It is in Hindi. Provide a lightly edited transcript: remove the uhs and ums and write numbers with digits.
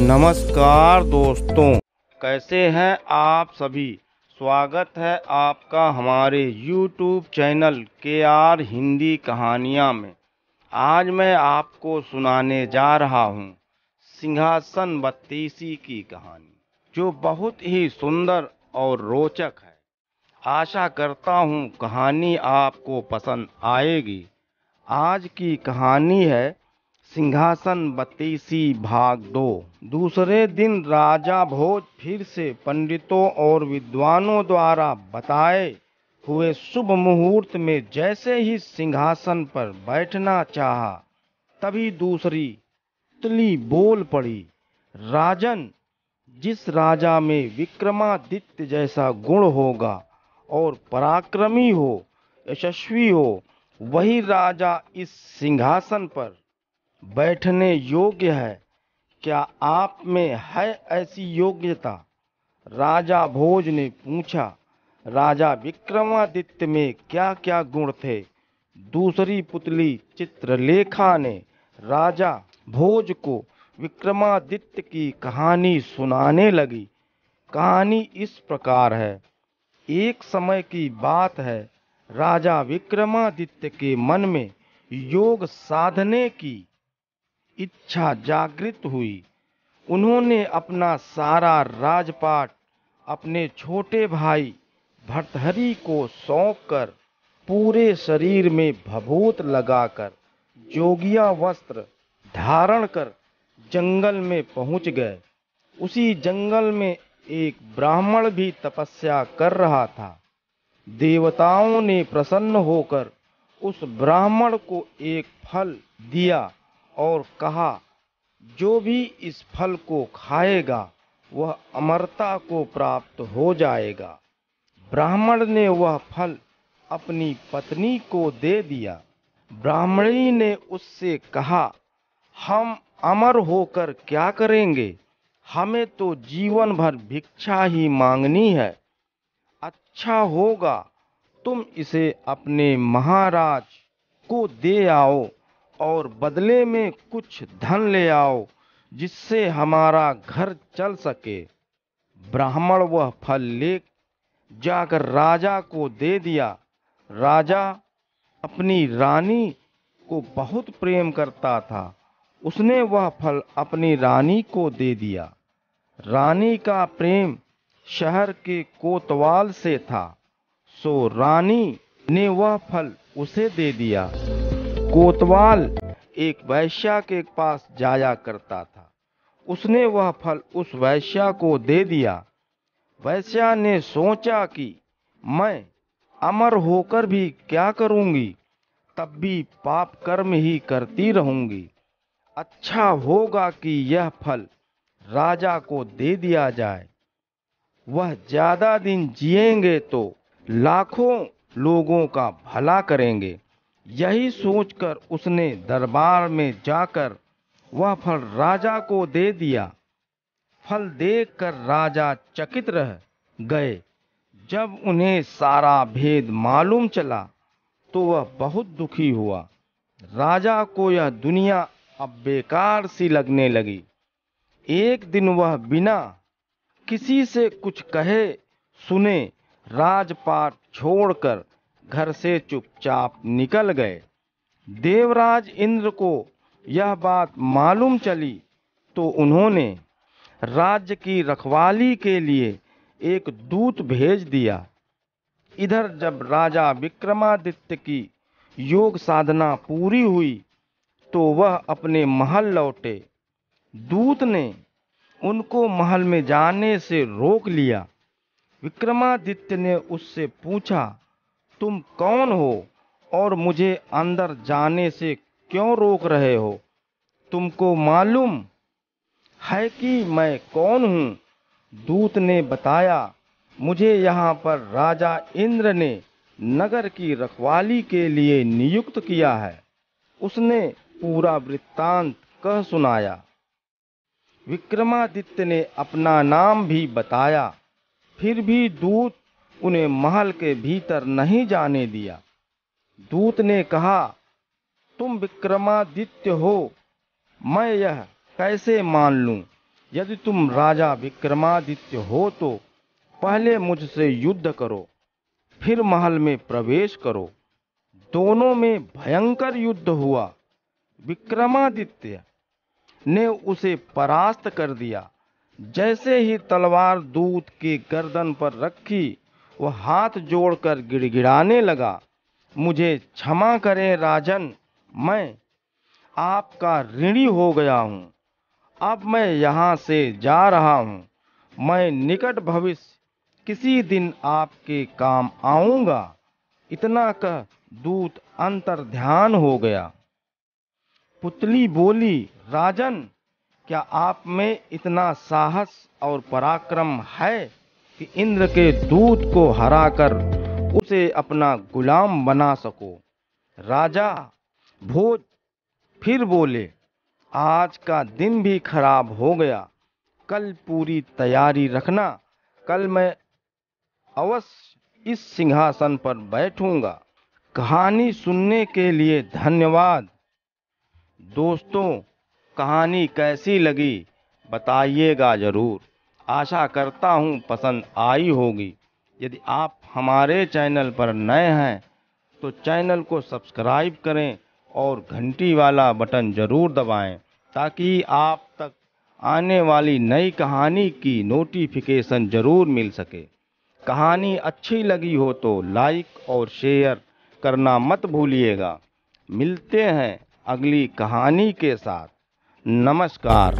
नमस्कार दोस्तों, कैसे हैं आप सभी। स्वागत है आपका हमारे YouTube चैनल KR हिंदी कहानियाँ में। आज मैं आपको सुनाने जा रहा हूँ सिंहासन बत्तीसी की कहानी, जो बहुत ही सुंदर और रोचक है। आशा करता हूँ कहानी आपको पसंद आएगी। आज की कहानी है सिंहासन बत्तीसी भाग 2। दूसरे दिन राजा भोज फिर से पंडितों और विद्वानों द्वारा बताए हुए शुभ मुहूर्त में जैसे ही सिंहासन पर बैठना चाहा, तभी दूसरी तितली बोल पड़ी, राजन, जिस राजा में विक्रमादित्य जैसा गुण होगा और पराक्रमी हो, यशस्वी हो, वही राजा इस सिंहासन पर बैठने योग्य है। क्या आप में है ऐसी योग्यता? राजा भोज ने पूछा। राजा विक्रमादित्य में क्या क्या गुण थे? दूसरी पुतली चित्रलेखा ने राजा भोज को विक्रमादित्य की कहानी सुनाने लगी। कहानी इस प्रकार है। एक समय की बात है, राजा विक्रमादित्य के मन में योग साधने की इच्छा जागृत हुई। उन्होंने अपना सारा राजपाट अपने छोटे भाई भर्तृहरि को सौंपकर पूरे शरीर में भभूत लगाकर जोगिया वस्त्र धारण कर जंगल में पहुंच गए। उसी जंगल में एक ब्राह्मण भी तपस्या कर रहा था। देवताओं ने प्रसन्न होकर उस ब्राह्मण को एक फल दिया और कहा, जो भी इस फल को खाएगा वह अमरता को प्राप्त हो जाएगा। ब्राह्मण ने वह फल अपनी पत्नी को दे दिया। ब्राह्मणी ने उससे कहा, हम अमर होकर क्या करेंगे? हमें तो जीवन भर भिक्षा ही मांगनी है। अच्छा होगा तुम इसे अपने महाराज को दे आओ और बदले में कुछ धन ले आओ, जिससे हमारा घर चल सके। ब्राह्मण वह फल ले जाकर राजा को दे दिया। राजा अपनी रानी को बहुत प्रेम करता था। उसने वह फल अपनी रानी को दे दिया। रानी का प्रेम शहर के कोतवाल से था, सो रानी ने वह फल उसे दे दिया। कोतवाल एक वैश्या के पास जाया करता था। उसने वह फल उस वैश्या को दे दिया। वैश्या ने सोचा कि मैं अमर होकर भी क्या करूंगी, तब भी पाप कर्म ही करती रहूंगी। अच्छा होगा कि यह फल राजा को दे दिया जाए। वह ज्यादा दिन जिएंगे तो लाखों लोगों का भला करेंगे। यही सोचकर उसने दरबार में जाकर वह फल राजा को दे दिया। फल देखकर राजा चकित रह गए। जब उन्हें सारा भेद मालूम चला तो वह बहुत दुखी हुआ। राजा को यह दुनिया अब बेकार सी लगने लगी। एक दिन वह बिना किसी से कुछ कहे सुने राजपाट छोड़कर घर से चुपचाप निकल गए। देवराज इंद्र को यह बात मालूम चली तो उन्होंने राज्य की रखवाली के लिए एक दूत भेज दिया। इधर जब राजा विक्रमादित्य की योग साधना पूरी हुई तो वह अपने महल लौटे। दूत ने उनको महल में जाने से रोक लिया। विक्रमादित्य ने उससे पूछा, तुम कौन हो और मुझे अंदर जाने से क्यों रोक रहे हो? तुमको मालूम है कि मैं कौन हूँ? दूत ने बताया, मुझे यहाँ पर राजा इंद्र ने नगर की रखवाली के लिए नियुक्त किया है। उसने पूरा वृत्तांत कह सुनाया। विक्रमादित्य ने अपना नाम भी बताया, फिर भी दूत उन्हें महल के भीतर नहीं जाने दिया। दूत ने कहा, तुम विक्रमादित्य हो, मैं यह कैसे मान लूं? यदि तुम राजा विक्रमादित्य हो तो पहले मुझसे युद्ध करो, फिर महल में प्रवेश करो। दोनों में भयंकर युद्ध हुआ। विक्रमादित्य ने उसे परास्त कर दिया। जैसे ही तलवार दूत के गर्दन पर रखी, वह हाथ जोड़कर गिड़गिड़ाने लगा, मुझे क्षमा करें राजन, मैं आपका ऋणी हो गया हूँ। अब मैं यहाँ से जा रहा हूँ। मैं निकट भविष्य किसी दिन आपके काम आऊँगा। इतना कह दूत अंतर्ध्यान हो गया। पुतली बोली, राजन, क्या आप में इतना साहस और पराक्रम है कि इंद्र के दूत को हराकर उसे अपना गुलाम बना सको? राजा भोज फिर बोले, आज का दिन भी खराब हो गया। कल पूरी तैयारी रखना। कल मैं अवश्य इस सिंहासन पर बैठूंगा। कहानी सुनने के लिए धन्यवाद। दोस्तों, कहानी कैसी लगी बताइएगा ज़रूर। आशा करता हूँ पसंद आई होगी। यदि आप हमारे चैनल पर नए हैं तो चैनल को सब्सक्राइब करें और घंटी वाला बटन ज़रूर दबाएं, ताकि आप तक आने वाली नई कहानी की नोटिफिकेशन ज़रूर मिल सके। कहानी अच्छी लगी हो तो लाइक और शेयर करना मत भूलिएगा। मिलते हैं अगली कहानी के साथ। नमस्कार।